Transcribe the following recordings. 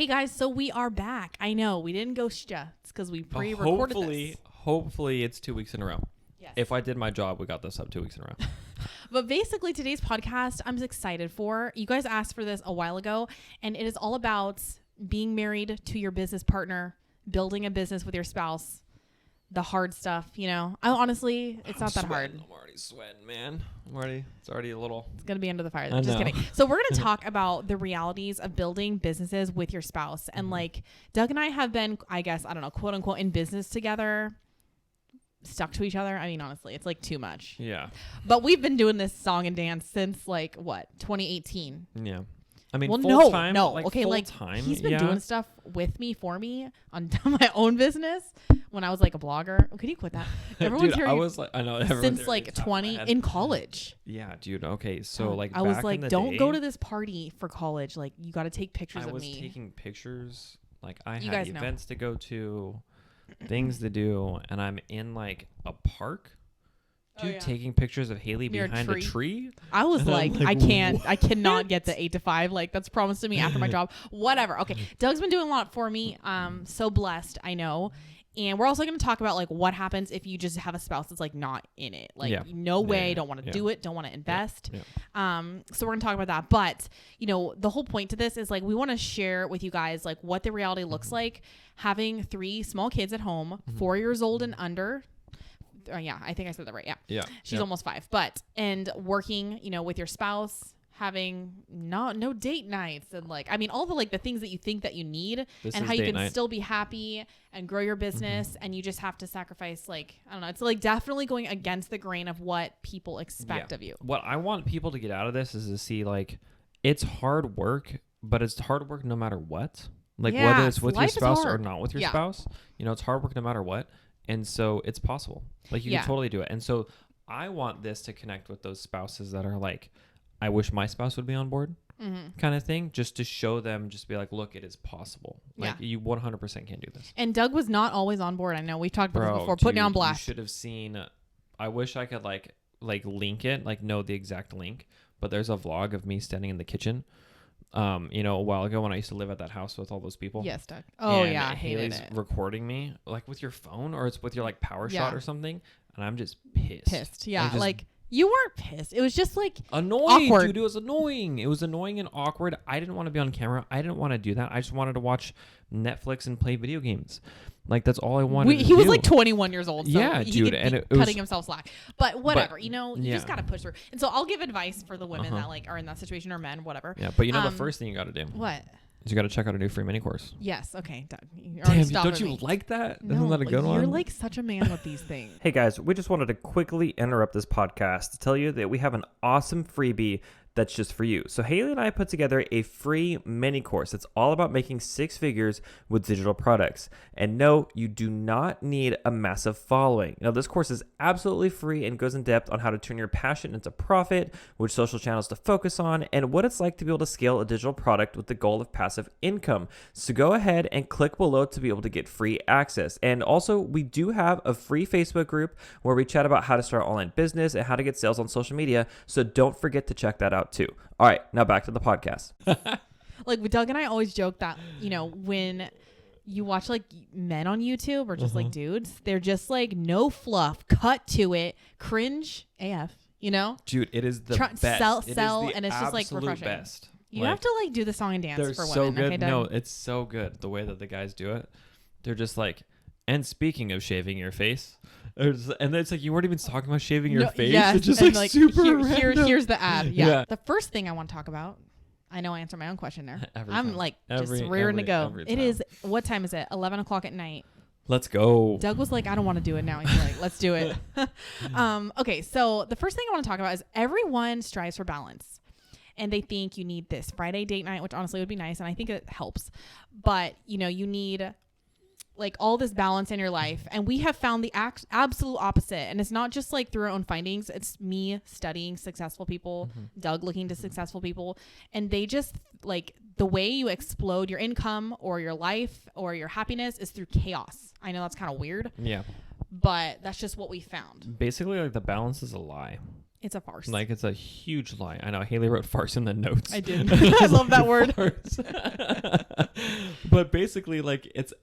Hey guys, so we are back. I know we didn't ghost you. It's because we pre-recorded this. Hopefully it's 2 weeks in a row. Yes. If I did my job, we got this up 2 weeks in a row. But basically today's podcast, I'm excited for. You guys asked for this a while ago, and it is all about being married to your business partner, building a business with your spouse, the hard stuff, you know. It's not that hard. I'm already sweating, man. It's already a little. It's going to be under the fire. Just kidding. So we're going to talk about the realities of building businesses with your spouse. And like Doug and I have been, I guess, I don't know, quote unquote, in business together, stuck to each other. I mean, honestly, it's like too much. Yeah. But we've been doing this song and dance since like what, 2018. Yeah. I mean, well, full time. No. Like okay, full like time, he's been doing stuff with me, for me on my own business when I was like a blogger. Oh, could you quit that? Everyone's dude, hearing I was like, I know. Since like 20 in college. Yeah, dude. Okay, so like I was back like, in the don't day, go to this party for college. Like, you got to take pictures of me. I was taking pictures. Like, I you had events to go to, things to do, and I'm in like a park. Dude, taking pictures of Haley behind a tree. I was like, I cannot get the 8 to 5. Like, that's promised to me after my job. Whatever. Okay. Doug's been doing a lot for me. So blessed, I know. And we're also going to talk about like what happens if you just have a spouse that's like not in it. Like, no way, don't want to do it, don't want to invest. So we're going to talk about that. But, you know, the whole point to this is like we want to share with you guys like what the reality looks like having 3 small kids at home, 4 years old and under. Yeah, I think I said that right. Yeah. She's almost 5. And working, you know, with your spouse, having no date nights, and like, I mean, all the like the things that you think that you need, and how you can still be happy and grow your business, and you just have to sacrifice, like, I don't know, it's like definitely going against the grain of what people expect of you. What I want people to get out of this is to see like it's hard work, but it's hard work no matter what. Like whether it's with your spouse or not with your spouse, you know, it's hard work no matter what. And so it's possible. Like you can totally do it. And so I want this to connect with those spouses that are like, I wish my spouse would be on board kind of thing, just to show them, just be like, look, it is possible. Like you 100% can do this. And Doug was not always on board. I know we've talked about this before, putting on blast. You should have seen, I wish I could like link it, like know the exact link, but there's a vlog of me standing in the kitchen. You know, a while ago when I used to live at that house with all those people. Yes, Doug. Oh, and yeah, I hated Haley's it. Recording me, like with your phone, or it's with your like power shot or something, and I'm just pissed. Yeah, like you weren't pissed. It was just like annoying, awkward. dude. It was annoying. It was annoying and awkward. I didn't want to be on camera. I didn't want to do that. I just wanted to watch Netflix and play video games. Like that's all I wanted. He was like 21 years old. So yeah, he dude, and it was cutting himself slack. But whatever, you know, you just gotta push through. And so I'll give advice for the women that like are in that situation, or men, whatever. Yeah, but you know the first thing you got to do. What? Is you got to check out a new free mini course. Yes. Okay, Doug. Damn, don't you like that? No, isn't that a good one? You're like such a man with these things. Hey guys, we just wanted to quickly interrupt this podcast to tell you that we have an awesome freebie that's just for you. So Haley and I put together a free mini course. It's all about making 6 figures with digital products. And no, you do not need a massive following. Now, this course is absolutely free and goes in depth on how to turn your passion into profit, which social channels to focus on, and what it's like to be able to scale a digital product with the goal of passive income. So go ahead and click below to be able to get free access. And also, we do have a free Facebook group where we chat about how to start online business and how to get sales on social media. So don't forget to check that out too. All right, now back to the podcast. Like Doug and I always joke that, you know, when you watch like men on YouTube or just like dudes, they're just like no fluff, cut to it, cringe AF, you know? Dude, it is the best. Sell, and it's just like refreshing. Best. You have to like do the song and dance for women. So good. Okay, Doug? No, it's so good the way that the guys do it. They're just like, and speaking of shaving your face, and then it's like you weren't even talking about shaving your face. Yes, it's just like super random. Here's the ad. Yeah. The first thing I want to talk about, I know I answered my own question there. I'm like just rearing to go. It is, what time is it? 11 o'clock at night. Let's go. Doug was like, I don't want to do it now. He's like, let's do it. Okay, so the first thing I want to talk about is everyone strives for balance. And they think you need this Friday date night, which honestly would be nice. And I think it helps. But, you know, you need like all this balance in your life. And we have found the absolute opposite. And it's not just like through our own findings. It's me studying successful people, Doug looking to successful people. And they just like the way you explode your income or your life or your happiness is through chaos. I know that's kind of weird. Yeah. But that's just what we found. Basically, like the balance is a lie. It's a farce. Like, it's a huge lie. I know Haley wrote farce in the notes. I did. I love that word. But basically, like, it's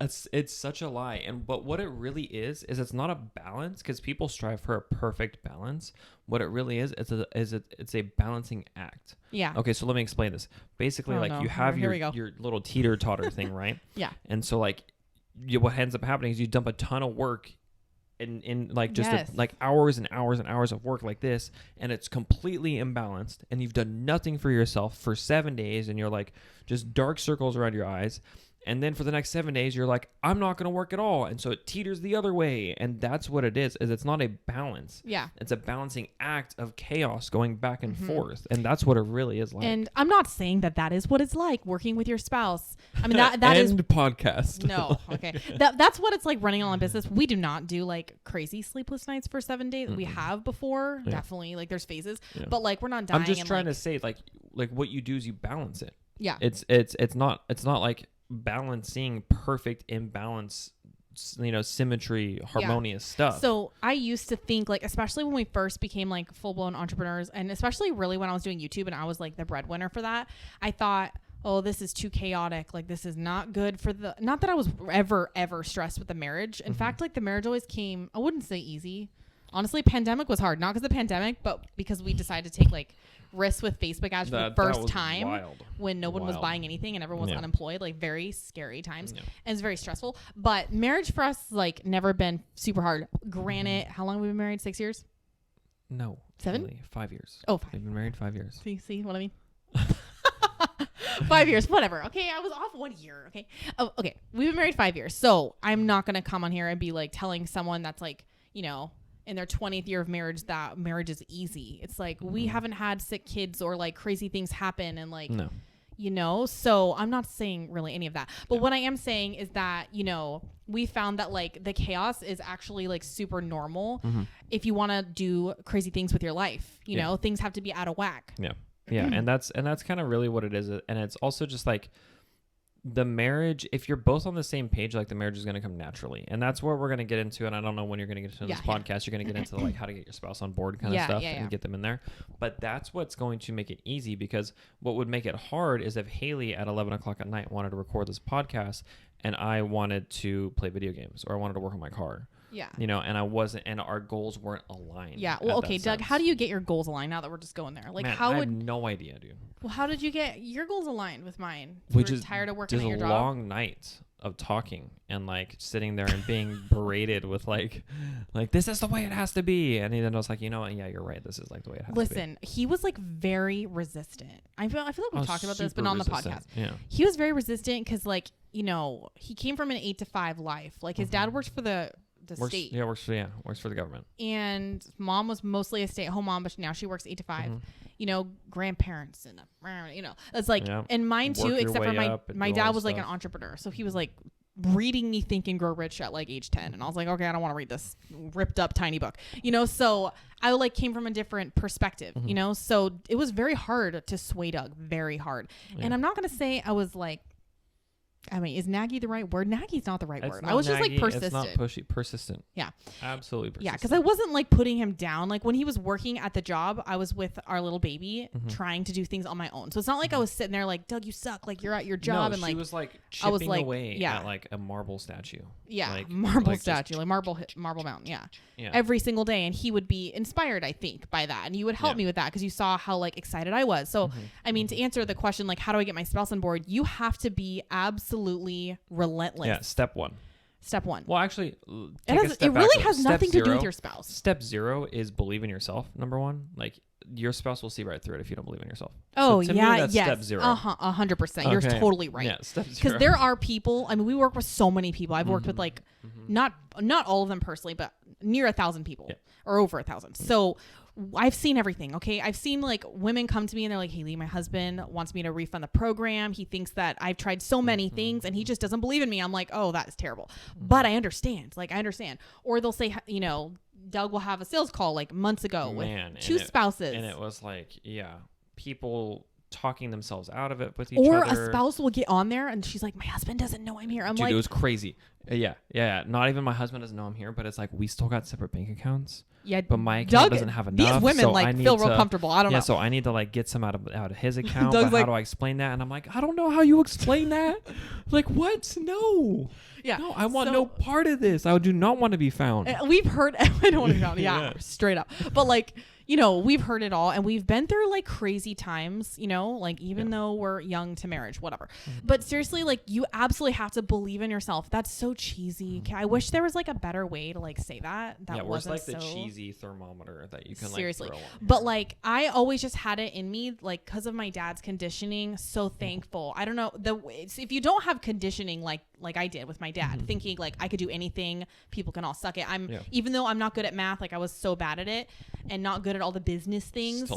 such a lie. But what it really is it's not a balance, because people strive for a perfect balance. What it really is, it's a balancing act. Yeah. Okay, so let me explain this. Basically, you have your little teeter-totter thing, right? Yeah. And so, like, what ends up happening is you dump a ton of work in like just like hours and hours and hours of work like this, and it's completely imbalanced, and you've done nothing for yourself for 7 days, and you're like just dark circles around your eyes. And then for the next 7 days, you're like, I'm not going to work at all. And so it teeters the other way. And that's what it is it's not a balance. Yeah. It's a balancing act of chaos going back and forth. And that's what it really is like. And I'm not saying that is what it's like working with your spouse. I mean, that is... End podcast. No. Okay. That's what it's like running on a business. We do not do like crazy sleepless nights for 7 days. We have before. Yeah. Definitely. Like there's phases. Yeah. But like we're not dying. I'm just trying to say like what you do is you balance it. Yeah. It's not like balancing perfect imbalance, symmetry, harmonious stuff. So I used to think like, especially when we first became like full-blown entrepreneurs, and especially really when I was doing YouTube and I was like the breadwinner for that, I thought, oh, this is too chaotic. Like this is not good for not that I was ever stressed with the marriage. In fact, like the marriage always came, I wouldn't say easy. Honestly, pandemic was hard, not because of the pandemic, but because we decided to take like risks with Facebook ads for the first time when no one was buying anything and everyone was unemployed, like very scary times. And it's very stressful. But marriage for us, like never been super hard. Granted, how long have we been married? 6 years? No. 7? Really, 5 years. Oh, 5. We've been married 5 years. See what I mean? 5 years, whatever. Okay, I was off 1 year. Okay. Oh, okay. We've been married 5 years. So I'm not going to come on here and be like telling someone that's like, in their 20th year of marriage that marriage is easy. It's like we haven't had sick kids or like crazy things happen and like so I'm not saying really any of that. But what I am saying is that, we found that like the chaos is actually like super normal if you want to do crazy things with your life. Things have to be out of whack. Yeah. Yeah, and that's kind of really what it is. And it's also just like the marriage, if you're both on the same page, like the marriage is going to come naturally. And that's where we're going to get into, and I don't know when you're going to get into this podcast, you're going to get into like how to get your spouse on board kind of stuff and get them in there. But that's what's going to make it easy, because what would make it hard is if Haley at 11 o'clock at night wanted to record this podcast and I wanted to play video games or I wanted to work on my car. Yeah. And I wasn't, and our goals weren't aligned. Yeah. Well, okay, Doug, how do you get your goals aligned now that we're just going there? Like, I have no idea, dude. Well, how did you get your goals aligned with mine? Which is tired of working at your job? Long nights of talking and like sitting there and being berated with like this is the way it has to be. And then I was like, you know what? Yeah, you're right. This is like the way it has to be. Listen, he was like very resistant. I feel like we've talked about this, but not on the podcast. Yeah. He was very resistant because like, he came from an 8 to 5 life. Like his dad works for the state. Yeah, works for the government. And mom was mostly a stay-at-home mom, but now she works 8 to 5. Grandparents and it's like, and mine too, except for my dad was like an entrepreneur, so he was like reading me Think and Grow Rich at like age 10, and I was like, okay, I don't want to read this ripped up tiny book, so I like came from a different perspective, so it was very hard to sway Doug, very hard. And I'm not gonna say I was like, I mean, is naggy the right word? Naggy's not the right word. I was just like persistent. It's not pushy. Persistent. Yeah. Absolutely persistent. Yeah, because I wasn't like putting him down. Like when he was working at the job, I was with our little baby trying to do things on my own. So it's not like I was sitting there like, Doug, you suck. Like you're at your job. No, and like she was like chipping away at like a marble statue. Yeah, like, marble statue, like Marble Mountain. Yeah. Every single day, and he would be inspired, I think, by that, and you would help me with that because you saw how like excited I was. So I mean, to answer the question, like, how do I get my spouse on board? You have to be absolutely relentless. Yeah, step one. Well, actually, it really has nothing to do with your spouse. Step 0 is believe in yourself. Number 1, like your spouse will see right through it if you don't believe in yourself. Oh, so yeah, that's step 0. 100%. You're totally right. Yeah, step 0. Because there are people. I mean, we work with so many people. I've worked with like not all of them personally, but near 1,000 people or over 1,000. So I've seen everything. Okay. I've seen like women come to me and they're like, Haley, my husband wants me to refund the program. He thinks that I've tried so many things and he just doesn't believe in me. I'm like, oh, that is terrible. But I understand. Or they'll say, Doug will have a sales call like months ago with 2 spouses. And it was like, people talking themselves out of it with each other. Or a spouse will get on there and she's like, my husband doesn't know I'm here. I'm Dude, like, it was crazy. Yeah. Not even my husband doesn't know I'm here, but it's like we still got separate bank accounts. Yeah, but my account doesn't have enough. These women so like feel real comfortable. I don't know. Yeah, so I need to like get some out of his account. Doug's but like, how do I explain that? And I'm like, I don't know how you explain that. Like, what? No. Yeah. No, I want no part of this. I do not want to be found. We've heard. I don't want to be found. Yeah, straight up. But like, we've heard it all, and we've been through like crazy times. Like even though we're young to marriage, whatever. But seriously, like you absolutely have to believe in yourself. That's so cheesy. I wish there was like a better way to like say that. That wasn't like so the cheesy thermometer that you can seriously. Like throw on. But like I always just had it in me, like because of my dad's conditioning. So thankful. I don't know if you don't have conditioning like I did with my dad, thinking like I could do anything, people can all suck it. Even though I'm not good at math, like I was so bad at it and not good at all the business things.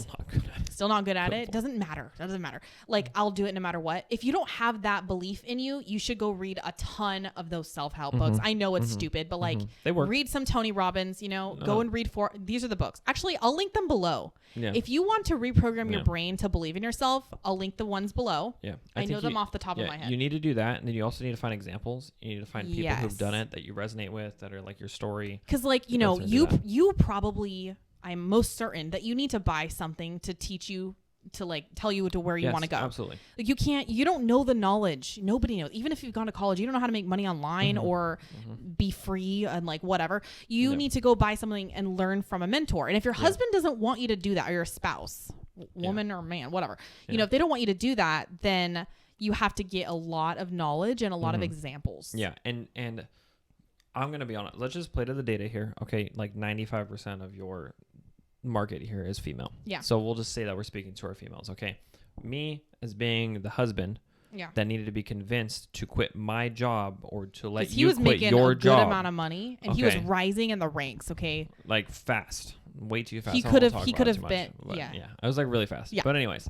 Still not good at it. Doesn't matter. Like I'll do it no matter what. If you don't have that belief in you, you should go read a ton of those self-help books. I know it's stupid, but like they work. Read some Tony Robbins, go and read these are the books. Actually, I'll link them below. Yeah. If you want to reprogram your brain to believe in yourself, I'll link the ones below. Yeah. I know them off the top of my head. You need to do that. And then you also need to find examples. You need to find people who've done it that you resonate with, that are like your story. Because like, you probably, I'm most certain that you need to buy something to teach you, to like tell you to where you want to go. Absolutely. Like you don't know the knowledge. Nobody knows. Even if you've gone to college, you don't know how to make money online or be free and like whatever. You need to go buy something and learn from a mentor. And if your husband doesn't want you to do that, or your spouse, woman or man, whatever, if they don't want you to do that, then you have to get a lot of knowledge and a lot of examples. Yeah. And I'm going to be honest. Let's just play to the data here. Okay. Like 95% of your market here is female. Yeah. So we'll just say that we're speaking to our females. Okay. Me as being the husband that needed to be convinced to quit my job or to let you quit your job. He was making a good amount of money and he was rising in the ranks. Okay. Like fast, way too fast. He could have been. Yeah. I was like really fast. Yeah. But anyways,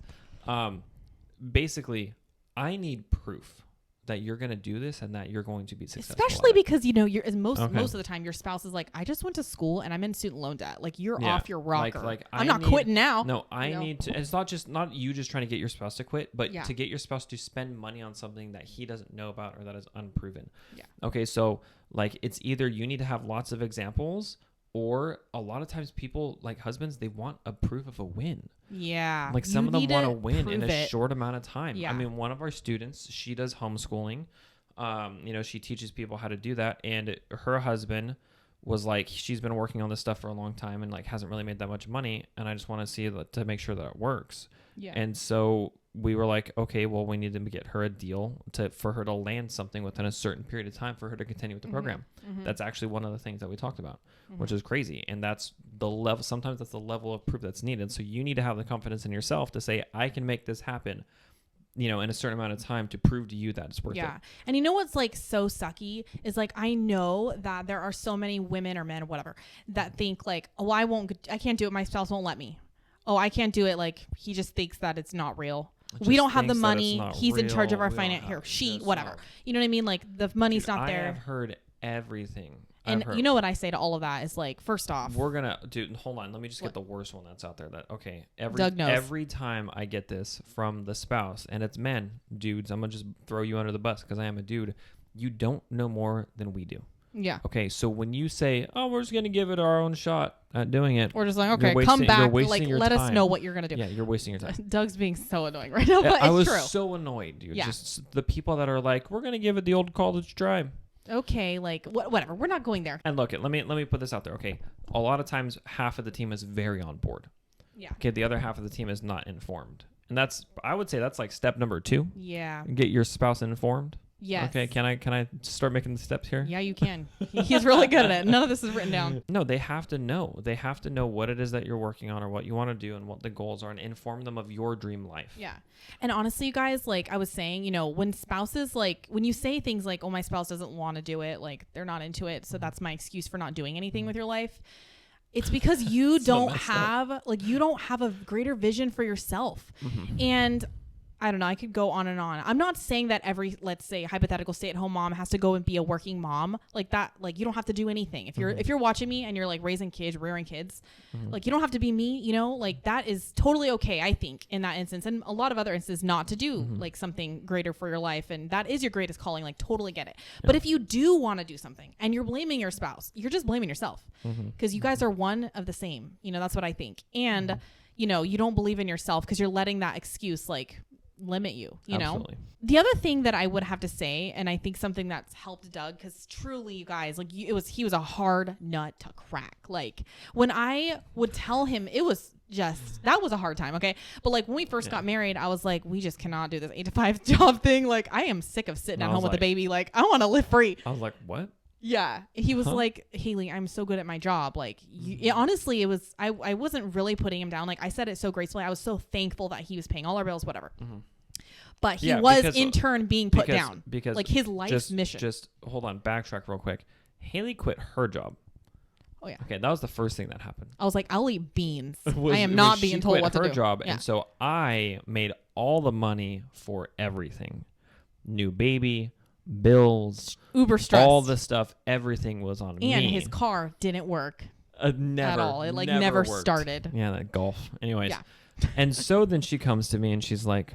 basically I need proof that you're going to do this and that you're going to be successful. Especially because, most of the time your spouse is like, I just went to school and I'm in student loan debt. Like you're off your rocker. Like I'm not quitting now. No, I need to. It's not you just trying to get your spouse to quit, but to get your spouse to spend money on something that he doesn't know about or that is unproven. Yeah. Okay. So like it's either you need to have lots of examples, or a lot of times people, like husbands, they want a proof of a win. Yeah. Like some of them want to win in a short amount of time. Yeah. I mean, one of our students, she does homeschooling. She teaches people how to do that. And her husband was like, she's been working on this stuff for a long time and like hasn't really made that much money. And I just want to see to make sure that it works. Yeah. And so we were like, okay, well, we need to get her a deal for her to land something within a certain period of time for her to continue with the program. That's actually one of the things that we talked about, which is crazy. And that's the level. Sometimes that's the level of proof that's needed. So you need to have the confidence in yourself to say, I can make this happen, in a certain amount of time to prove to you that it's worth it. Yeah. And what's like so sucky is like, I know that there are so many women or men or whatever that think like, oh, I can't do it. My spouse won't let me. Oh, I can't do it. Like he just thinks that it's not real. We don't have the money. He's in charge of our finance here. Whatever. You know what I mean? Like the money's not there. I have heard everything. And you know what I say to all of that is like, first off, we're going to hold on. Let me just get the worst one that's out there Doug knows. Every time I get this from the spouse, and it's men, dudes, I'm going to just throw you under the bus because I am a dude. You don't know more than we do. Yeah. Okay. So when you say, oh, we're just going to give it our own shot at doing it. We're just like, okay, come back. Like, let us know what you're going to do. Yeah. You're wasting your time. Doug's being so annoying right now, but I was true. so annoyed, dude. Yeah. Just the people that are like, we're going to give it the old college try. Okay. Like whatever. We're not going there. And look, let me put this out there. Okay. A lot of times half of the team is very on board. Yeah. Okay. The other half of the team is not informed. And I would say that's like step number 2. Yeah. Get your spouse informed. Yes. Okay. Can I start making the steps here? Yeah, you can. He's really good at it. None of this is written down. No, they have to know. They have to know what it is that you're working on or what you want to do and what the goals are and inform them of your dream life. Yeah. And honestly, you guys, like I was saying, when spouses, like when you say things like, oh, my spouse doesn't want to do it, like they're not into it, so that's my excuse for not doing anything with your life. It's because you don't have a greater vision for yourself. And I don't know. I could go on and on. I'm not saying that every, let's say, hypothetical stay-at-home mom has to go and be a working mom like that. Like, you don't have to do anything. If you're watching me and you're like raising kids, rearing kids, like, you don't have to be me. You know, like, that is totally okay, I think, in that instance, and a lot of other instances, not to do like something greater for your life, and that is your greatest calling. Like, totally get it. Yeah. But if you do want to do something and you're blaming your spouse, you're just blaming yourself, because you guys are one of the same. You know, that's what I think. And you know, you don't believe in yourself because you're letting that excuse like limit you, you Absolutely. know. The other thing that I would have to say, and I think something that's helped Doug, because truly, you guys, like, he was a hard nut to crack. Like, when I would tell him, it was just, that was a hard time. Okay. But like, when we first got married, I was like, we just cannot do this 8 to 5 job thing. Like, I am sick of sitting at home with the baby. Like, I want to live free. I was like, what? Yeah. He was like, Haley, I'm so good at my job. Like, honestly, it was, I wasn't really putting him down. Like, I said it so gracefully. I was so thankful that he was paying all our bills, whatever. But he was in turn being put down. Because like, his life's mission. Just hold on, backtrack real quick. Haley quit her job. Oh yeah. Okay, that was the first thing that happened. I was like, I'll eat beans. I am not being told what to do. She quit her job, and so I made all the money for everything. New baby, bills, Uber stress, all the stuff, everything was on me. And his car didn't work never at all. It like never started. Yeah, that golf. Anyways, and so then she comes to me and she's like,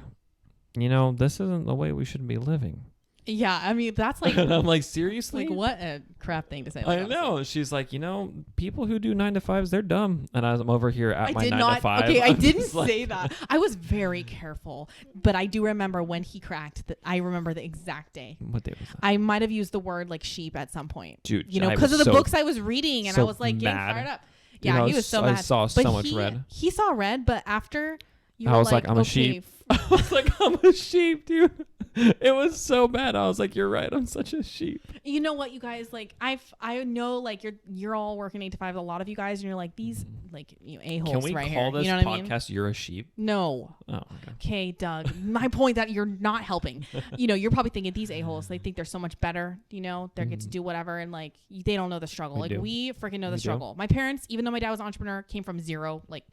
you know, this isn't the way we should be living. Yeah, I mean, that's like... And I'm like, seriously? Like, what a crap thing to say. Like, I know. She's like, you know, people who do 9 to 5s, they're dumb. And I'm over here at my 9 to 5. Okay, I didn't say that. I was very careful. But I do remember when he cracked. I remember the exact day. What day was that? I might have used the word, like, sheep at some point. Dude, you know, because of the books I was reading. And I was, like, getting fired up. Yeah, you know, he was so mad. I saw so much red. He saw red, but after... I was like, I'm a sheep. I was like, I'm a sheep, dude. It was so bad. I was like, you're right. I'm such a sheep. You know what, you guys, like, I know, like, you're all working 8 to 5, a lot of you guys, and you're like, these, like, you know, a-holes right here. Can we call this you know what podcast, You're a Sheep? No. Oh, okay, Doug. My point that you're not helping. You know, you're probably thinking these a-holes, they think they're so much better, you know, they get to do whatever, and, like, they don't know the struggle. We freaking know the struggle. My parents, even though my dad was an entrepreneur, came from zero. Like,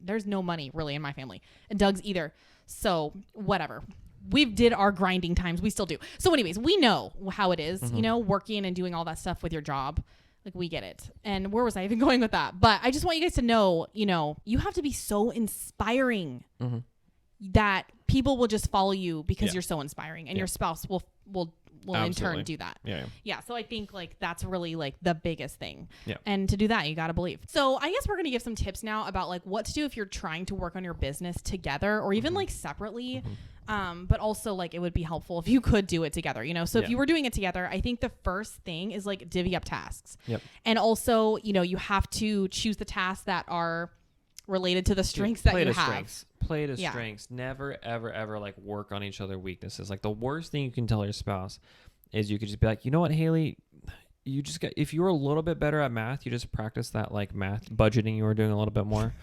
there's no money, really, in my family. And Doug's either. So, whatever. We did our grinding times. We still do. So anyways, we know how it is, you know, working and doing all that stuff with your job. Like, we get it. And where was I even going with that? But I just want you guys to know, you know, you have to be so inspiring that people will just follow you because you're so inspiring, and your spouse will in turn do that. Yeah. So I think, like, that's really, like, the biggest thing. Yeah. And to do that, you got to believe. So I guess we're going to give some tips now about, like, what to do if you're trying to work on your business together, or even like separately. But also, like, it would be helpful if you could do it together, you know? So if you were doing it together, I think the first thing is, like, divvy up tasks. And also, you know, you have to choose the tasks that are related to the strengths that you have. Play to strengths. Never, ever, ever, like, work on each other's weaknesses. Like, the worst thing you can tell your spouse is you could just be like, you know what, Haley, you just got, if you were a little bit better at math, you just practice that, like, math budgeting you were doing a little bit more.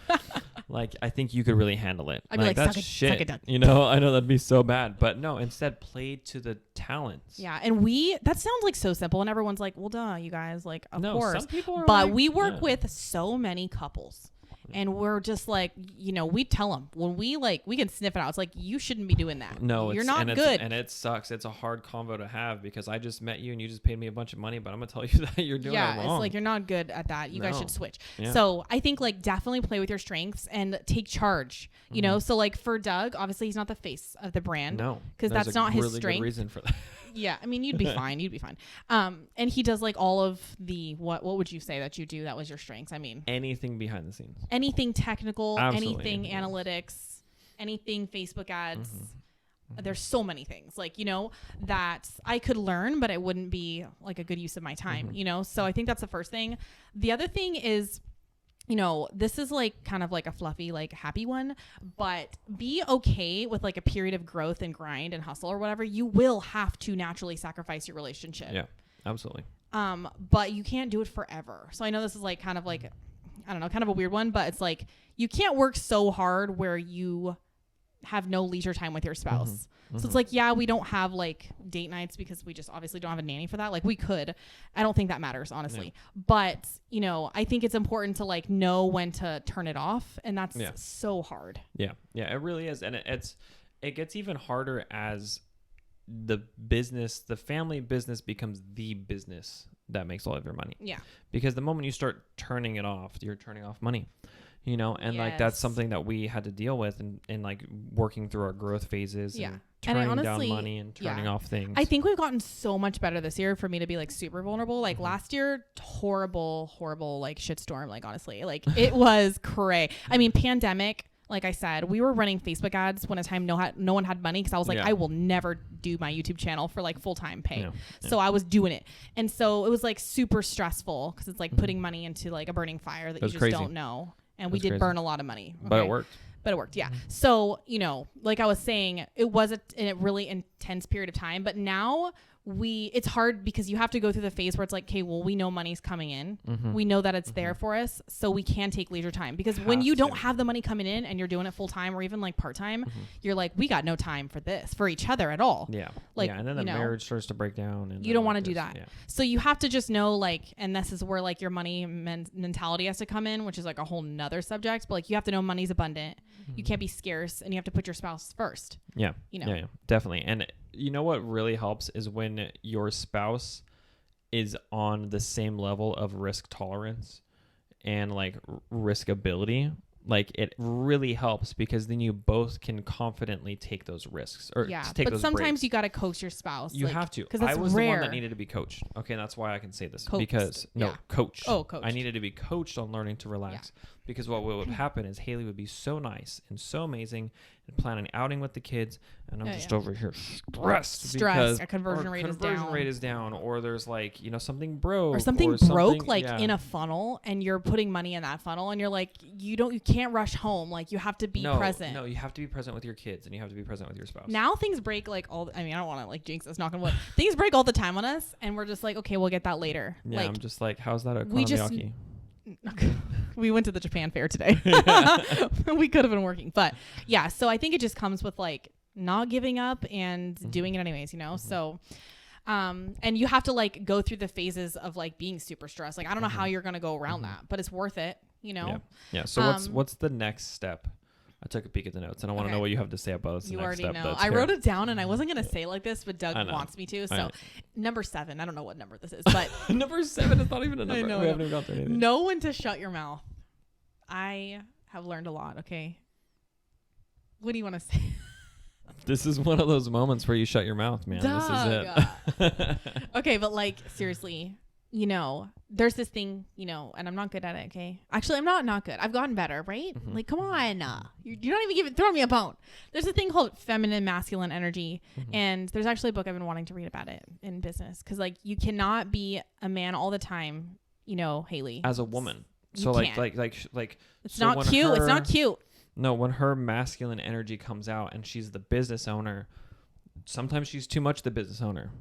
Like, I think you could really handle it. I'd be like, that's shit. Suck it, you know, I know that'd be so bad, but no, instead play to the talents. Yeah. And that sounds like so simple, and everyone's like, well, duh, you guys, like, of course. Some people are, but like, we work with so many couples. And we're just like, you know, we tell them when we can sniff it out. It's like, you shouldn't be doing that. No, you're not good. And it sucks. It's a hard convo to have because I just met you and you just paid me a bunch of money, but I'm going to tell you that you're doing it wrong. Yeah, it's like, you're not good at that. You guys should switch. Yeah. So I think, like, definitely play with your strengths and take charge, you know? So, like, for Doug, obviously he's not the face of the brand. No. Because that's not his really strength. Good reason for that. Yeah, I mean, you'd be fine. You'd be fine. And he does, like, all of the what would you say that you do that was your strengths? I mean, anything behind the scenes. Anything technical, Absolutely. anything analytics, anything Facebook ads. There's so many things, like, you know, that I could learn, but it wouldn't be, like, a good use of my time, you know? So I think that's the first thing. The other thing is, you know, this is, like, kind of like a fluffy, like, happy one, but be okay with, like, a period of growth and grind and hustle or whatever. You will have to naturally sacrifice your relationship. Yeah, absolutely. But you can't do it forever. So I know this is, like, kind of like, I don't know, kind of a weird one, but it's like, you can't work so hard where you have no leisure time with your spouse. So it's like, yeah, we don't have, like, date nights because we just obviously don't have a nanny for that. Like, we could. I don't think that matters, honestly. Yeah. But, you know, I think it's important to, like, know when to turn it off. And that's so hard. Yeah. Yeah, it really is. And it gets even harder as the family business becomes the business that makes all of your money. Yeah. Because the moment you start turning it off, you're turning off money, you know, and like that's something that we had to deal with and like working through our growth phases. Yeah. And turning honestly, down money and turning off things. I think we've gotten so much better this year for me to be like super vulnerable. Like last year, horrible like shitstorm. Like honestly, like it was cray. I mean, pandemic. Like I said, we were running Facebook ads when a time no one had money because I was like, I will never do my YouTube channel for like full-time pay. So I was doing it. And so it was like super stressful because it's like putting money into like a burning fire that you just don't know. And we did burn a lot of money. Okay? But it worked. Yeah. So, you know, like I was saying, it was a really intense period of time. But now it's hard because you have to go through the phase where it's like, okay, well, we know money's coming in. We know that it's there for us. So we can take leisure time. Because when you don't have the money coming in and you're doing it full time or even like part time, you're like, we got no time for this, for each other at all. Yeah. Like, and then the marriage starts to break down. And you don't want to do that. Yeah. So you have to just know, like, and this is where like your money mentality has to come in, which is like a whole nother subject. But like, you have to know money's abundant. You can't be scarce, and you have to put your spouse first. Yeah. You know? Yeah, definitely. And you know what really helps is when your spouse is on the same level of risk tolerance and like risk ability. Like it really helps because then you both can confidently take those risks or take but those sometimes breaks. you got to coach your spouse. You have to. Because I was rare. the one that needed to be coached. Okay, that's why I can say this. Coached. Because coached. Oh, coached. I needed to be coached on learning to relax. Because what would happen is Haley would be so nice and so amazing and plan an outing with the kids, and I'm just over here stressed because our conversion rate is down, or there's like, you know, something broke, or something broke like in a funnel, and you're putting money in that funnel, and you're like, you can't rush home. Like you have to be present. No, you have to be present with your kids, and you have to be present with your spouse. Now things break like I mean, I don't want to like jinx us, knock on wood. Things break all the time on us, and we're just like, okay, we'll get that later. Yeah, like, I'm just like, how's that okonomiyaki? We went to the Japan fair today. We could have been working, but yeah. So I think it just comes with like not giving up and doing it anyways, you know? So, and you have to like go through the phases of like being super stressed. Like, I don't know how you're going to go around that, but it's worth it, you know? Yeah. So what's the next step? I took a peek at the notes, and I want to know what you have to say about this. You already know. I wrote it down, and I wasn't going to say it like this, but Doug wants me to. So number 7, I don't know what number this is, but number 7 is not even a number. We haven't even gone through anything. Know when to shut your mouth. I have learned a lot. Okay. What do you want to say? This is one of those moments where you shut your mouth, man. Doug. This is it. Okay, but like seriously, you know, there's this thing, you know, and I'm not good at it, okay? Actually, I'm not good. I've gotten better, right? Like, come on. You're not even throwing me a bone. There's a thing called feminine, masculine energy. And there's actually a book I've been wanting to read about it in business. Because, like, you cannot be a man all the time, you know, Haley. As a woman. You so, can't. like. It's not cute. It's not cute. No, when her masculine energy comes out and she's the business owner, sometimes she's too much the business owner.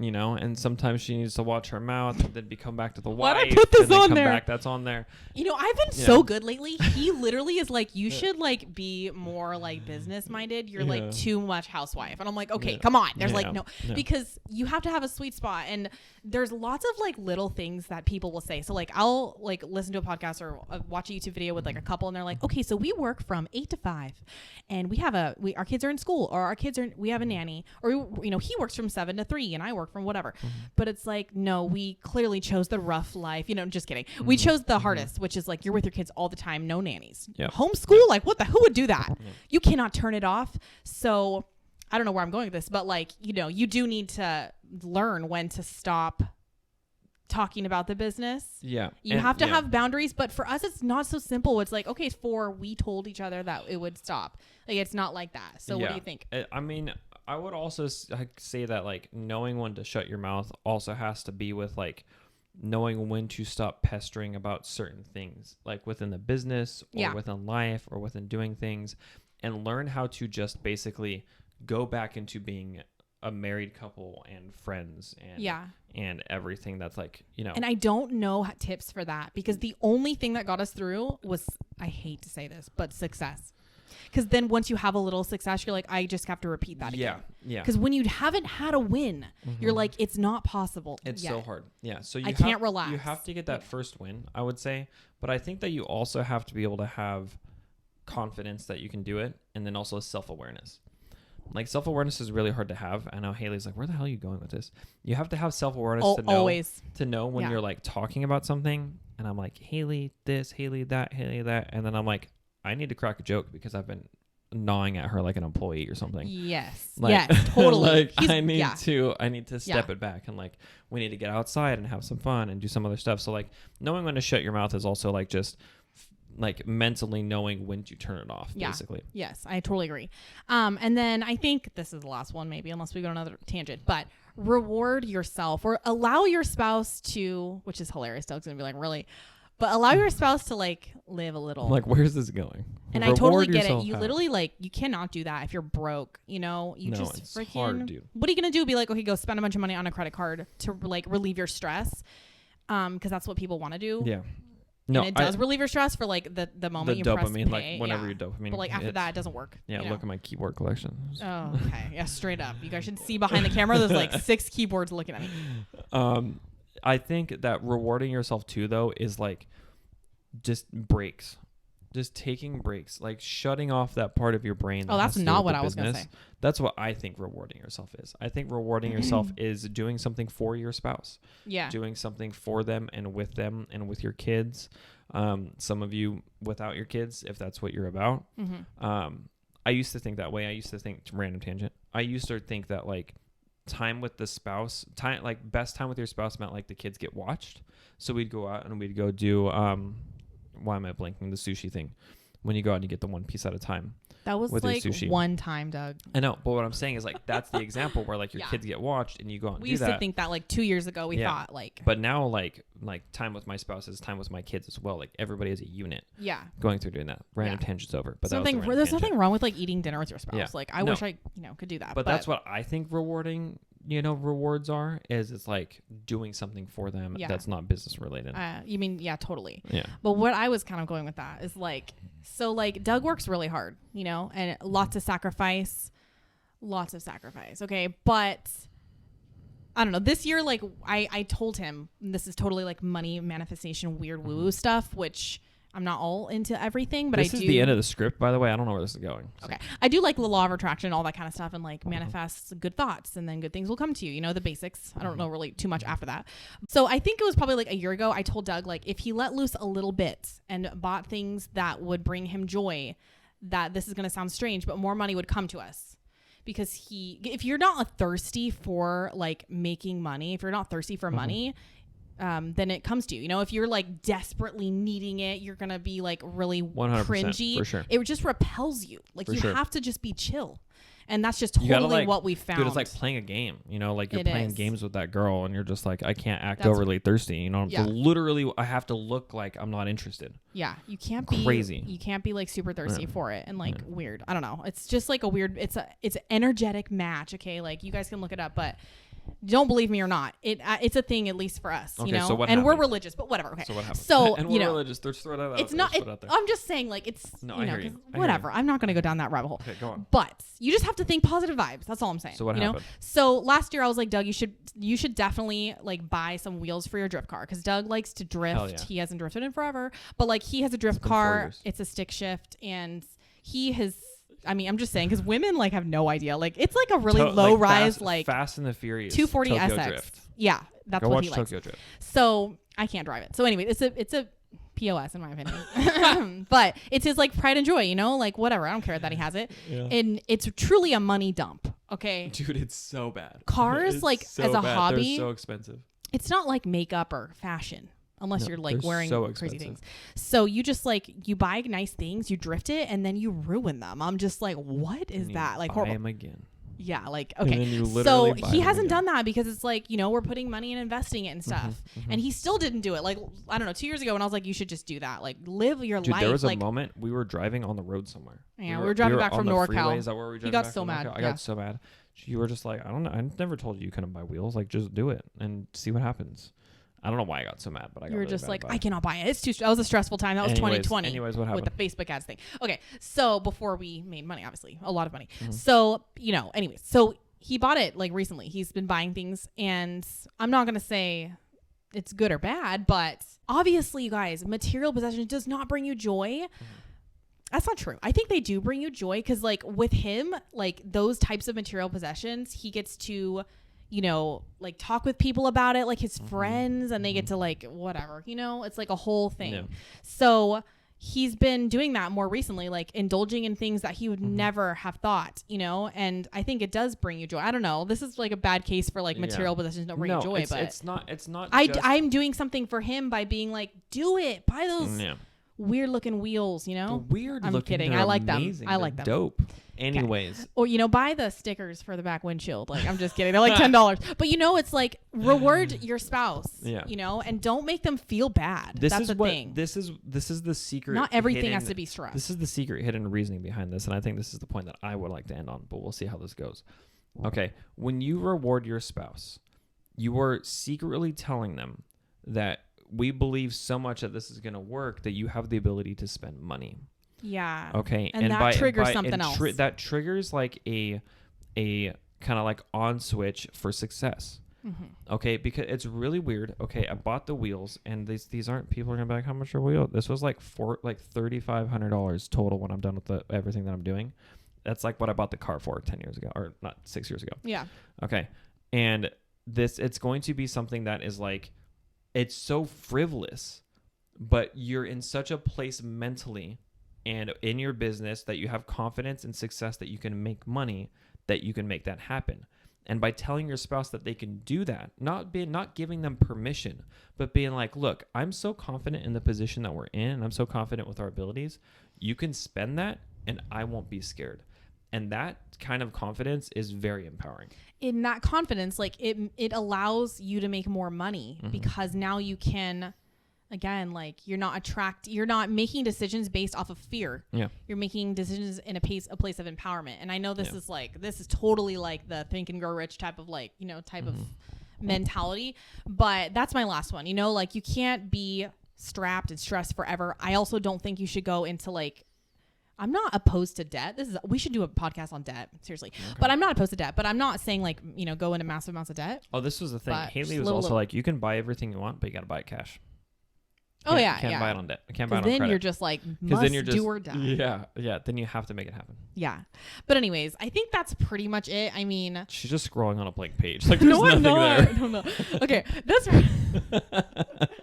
You know, and sometimes she needs to watch her mouth and then come back to the wife. Why'd I put this and then on come there? Back, that's on there. You know, I've been so good lately. He literally is like, you should like be more like business minded. You're like too much housewife. And I'm like, okay, come on. There's like no, because you have to have a sweet spot. And there's lots of like little things that people will say. So like, I'll like listen to a podcast or watch a YouTube video with like a couple, and they're like, okay, so we work from 8 to 5, and we have our kids are in school, or we have a nanny, or you know, he works from 7 to 3, and I work from whatever. But it's like, no, we clearly chose the rough life. You know, just kidding. We chose the hardest, which is like you're with your kids all the time, no nannies. Homeschool, like who would do that? You cannot turn it off. So I don't know where I'm going with this, but like, you know, you do need to learn when to stop talking about the business. You have to have boundaries, but for us it's not so simple. It's like, okay, we told each other that it would stop. Like, it's not like that. So what do you think? I mean, I would also say that like knowing when to shut your mouth also has to be with like knowing when to stop pestering about certain things, like within the business or within life or within doing things, and learn how to just basically go back into being a married couple and friends and everything that's like, you know. And I don't know tips for that, because the only thing that got us through was, I hate to say this, but success. Because then once you have a little success, you're like, I just have to repeat that again. Yeah. Because when you haven't had a win, you're like, it's not possible. It's so hard. Yeah. So I can't relax. You have to get that first win, I would say. But I think that you also have to be able to have confidence that you can do it, and then also self-awareness. Like self-awareness is really hard to have. I know Haley's like, where the hell are you going with this? You have to have self-awareness to know when you're like talking about something. And I'm like, Haley this, Haley that, Haley that. And then I'm like, I need to crack a joke because I've been gnawing at her like an employee or something. Yes. Like, yes, totally. Like I need to step it back and like we need to get outside and have some fun and do some other stuff. So like knowing when to shut your mouth is also like just like mentally knowing when to turn it off, basically. Yes, I totally agree. And then I think this is the last one, maybe, unless we go on another tangent, but reward yourself or allow your spouse to, which is hilarious. Doug's gonna be like, really? But allow your spouse to like live a little. Like, where's this going? And I totally get it. You literally like, you cannot do that if you're broke, you know, you just freaking, hard, dude. What are you going to do? Be like, okay, go spend a bunch of money on a credit card to like relieve your stress. Cause that's what people want to do. Yeah. No, and it does relieve your stress for like the moment you press pay. Like whenever you dopamine. But like after that, it doesn't work. Yeah, look at my keyboard collection. Oh, okay. Yeah, straight up. You guys should see behind the camera. There's like 6 keyboards looking at me. I think that rewarding yourself too, though, is like just breaks. Just taking breaks, like shutting off that part of your brain. That's not what I was going to say. That's what I think rewarding yourself is. I think rewarding yourself is doing something for your spouse. Yeah. Doing something for them and with your kids. Some of you without your kids, if that's what you're about. I used to think that way. I used to think, random tangent. I used to think that like time with the spouse, best time with your spouse meant like the kids get watched. So we'd go out and we'd go do, why am I blanking? The sushi thing. When you go out and you get the one piece at a time. That was like one time, Doug. I know, but what I'm saying is like that's the example where like your kids get watched and you go out and do that. We used to think that like 2 years ago. We thought like. But now like time with my spouse is time with my kids as well. Like everybody is a unit. Yeah. Going through doing that. Random tangents over. But there's nothing wrong with like eating dinner with your spouse. Yeah. Like I wish I could do that. But that's what I think rewarding. Rewards is it's like doing something for them that's not business related. You mean, totally. Yeah. But what I was kind of going with that is like, so like Doug works really hard, and lots of sacrifice. Okay. But I don't know, this year, like I told him this is totally like money manifestation, weird woo stuff, which I'm not all into everything, but this is the end of the script, by the way. I don't know where this is going. So. Okay. I do like the law of attraction, all that kind of stuff, and like manifest good thoughts, and then good things will come to you. The basics. I don't know really too much after that. So I think it was probably like a year ago. I told Doug, like, if he let loose a little bit and bought things that would bring him joy, that this is going to sound strange, but more money would come to us. Because if you're not thirsty for like making money, if you're not thirsty for money, then it comes to you. If you're like desperately needing it, you're going to be like really 100% cringy. For sure. It just repels you. Like for you sure. have to just be chill. And that's just totally what we found. Dude, it's like playing a game, like you're playing games with that girl and you're just like, I can't act overly thirsty, literally I have to look like I'm not interested. Yeah. You can't be crazy. You can't be like super thirsty for it and like weird. I don't know. It's just like a weird, it's an energetic match. Okay. Like you guys can look it up, but don't believe me or not, it's a thing, at least for us, okay, so what and happened? we're religious, but whatever. Okay, so what happened? So and we're religious. Just throw that out. It's not. I'm just saying, like, it's I hear you. Whatever. I'm not going to go down that rabbit hole. Okay, go on. But you just have to think positive vibes. That's all I'm saying. So what happened? So last year I was like, Doug, you should definitely like buy some wheels for your drift car, because Doug likes to drift. Hell yeah. He hasn't drifted in forever, but like he has a drift car. It's a stick shift, and he has. I mean, I'm just saying, because women like have no idea. Like it's like a really low rise, like Fast and the Furious 240 Tokyo SX. Drift. Yeah, that's Go what watch he likes. Tokyo Drift. So I can't drive it. So anyway, it's a POS in my opinion. But it's his like pride and joy, like whatever. I don't care that he has it. Yeah. And it's truly a money dump. Okay. Dude, it's so bad. Cars like so as a bad. Hobby. They're so expensive. It's not like makeup or fashion. Unless you're like wearing so crazy things. So you just like, you buy nice things, you drift it, and then you ruin them. I'm just like, what is that? Like horrible. Buy them again. Yeah, like, okay. And then you literally so he hasn't done that because it's like, we're putting money and investing it and stuff. And he still didn't do it. Like, I don't know, 2 years ago when I was like, you should just do that. Like, live your life. There was like, a moment we were driving on the road somewhere. Yeah, we were driving back from NorCal. Is that where we he got so mad. I got so mad. You were just like, I don't know. I never told you couldn't buy wheels. Like, just do it and see what happens. I don't know why I got so mad, but I got You were really just like, I cannot buy it. It's too. That was a stressful time. That was 2020. Anyways, what happened? With the Facebook ads thing. Okay, so before we made money, obviously, a lot of money. So, anyways, so he bought it like recently. He's been buying things, and I'm not going to say it's good or bad, but obviously, you guys, material possession does not bring you joy. That's not true. I think they do bring you joy because, like, with him, like, those types of material possessions, he gets to, you know, like, talk with people about it, like his friends, and they get to, like, whatever, you know, it's like a whole thing. Yeah. So he's been doing that more recently, like indulging in things that he would never have thought, you know, and I think it does bring you joy. I don't know. This is like a bad case for like material possessions don't bring you joy, but it's not. I'm doing something for him by being like, do it, buy those weird looking wheels, you know. I'm kidding. I like amazing. them. I like them. Dope. Anyways. Okay. Or, you know, buy the stickers for the back windshield. Like, I'm just kidding. They're like $10. But, you know, it's like reward your spouse, you know, and don't make them feel bad. That's the thing. This is the secret. Not everything has to be stressed. This is the secret hidden reasoning behind this. And I think this is the point that I would like to end on, but we'll see how this goes. Okay. When you reward your spouse, you are secretly telling them that we believe so much that this is going to work that you have the ability to spend money. Yeah. Okay. And that triggers something else. That triggers like a kind of like on switch for success. Mm-hmm. Okay. Because it's really weird. Okay. I bought the wheels and these aren't, people are going to be like, how much are wheels? This was like $3,500 total when I'm done with everything that I'm doing. That's like what I bought the car for 10 years ago, or not 6 years ago. Yeah. Okay. And it's going to be something that is like, it's so frivolous, but you're in such a place mentally and in your business that you have confidence and success that you can make money, that you can make that happen. And by telling your spouse that they can do that, not giving them permission, but being like, look, I'm so confident in the position that we're in, and I'm so confident with our abilities, you can spend that and I won't be scared. And that kind of confidence is very empowering. In that confidence, like it allows you to make more money because now you can, again, like you're not making decisions based off of fear. Yeah. You're making decisions in a place of empowerment. And I know this is totally like the Think and Grow Rich type of like, you know, type of mentality, but that's my last one. You know, like you can't be strapped and stressed forever. I also don't think you should go into like, I'm not opposed to debt. We should do a podcast on debt, seriously. Okay. But I'm not opposed to debt. But I'm not saying like, you know, go into massive amounts of debt. Oh, this was the thing. Haley was also like, you can buy everything you want, but you got to buy it cash. Oh yeah, you can't buy it on debt. You can't buy it on credit. Then you're just like, must do or die. Yeah. Then you have to make it happen. Yeah. But anyways, I think that's pretty much it. I mean, she's just scrolling on a blank page. Like there's nothing there. No. Okay, that's right.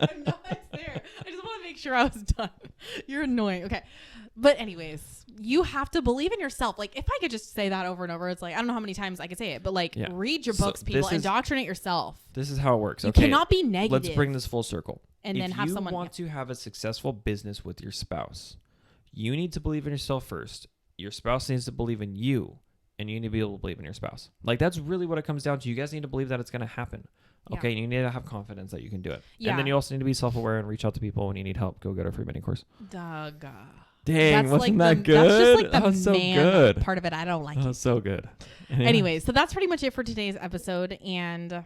I'm not there. I just want to make sure I was done. You're annoying. Okay. But anyways, you have to believe in yourself. Like if I could just say that over and over, it's like, I don't know how many times I could say it, but like read your books, people, indoctrinate yourself. This is how it works. You cannot be negative. Let's bring this full circle. And then have someone. If you want to have a successful business with your spouse, you need to believe in yourself first. Your spouse needs to believe in you, and you need to be able to believe in your spouse. Like that's really what it comes down to. You guys need to believe that it's going to happen. Okay, and you need to have confidence that you can do it. Yeah. And then you also need to be self-aware and reach out to people when you need help. Go get our free mini course. Doug. Dang, wasn't that good? That's just like the man part of it. I don't like it. That's so good. Anyways, so that's pretty much it for today's episode. And I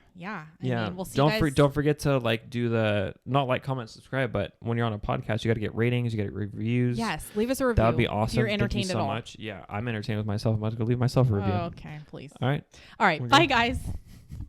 mean, we'll see you guys. Don't forget to like do the not like, comment, subscribe. But when you're on a podcast, you got to get ratings, you got to get reviews. Yes, leave us a review. That would be awesome. If you're entertained Thank you at so all. much. Yeah, I'm entertained with myself. I'm about to go leave myself a review. Oh, okay, please. All right. Bye, guys.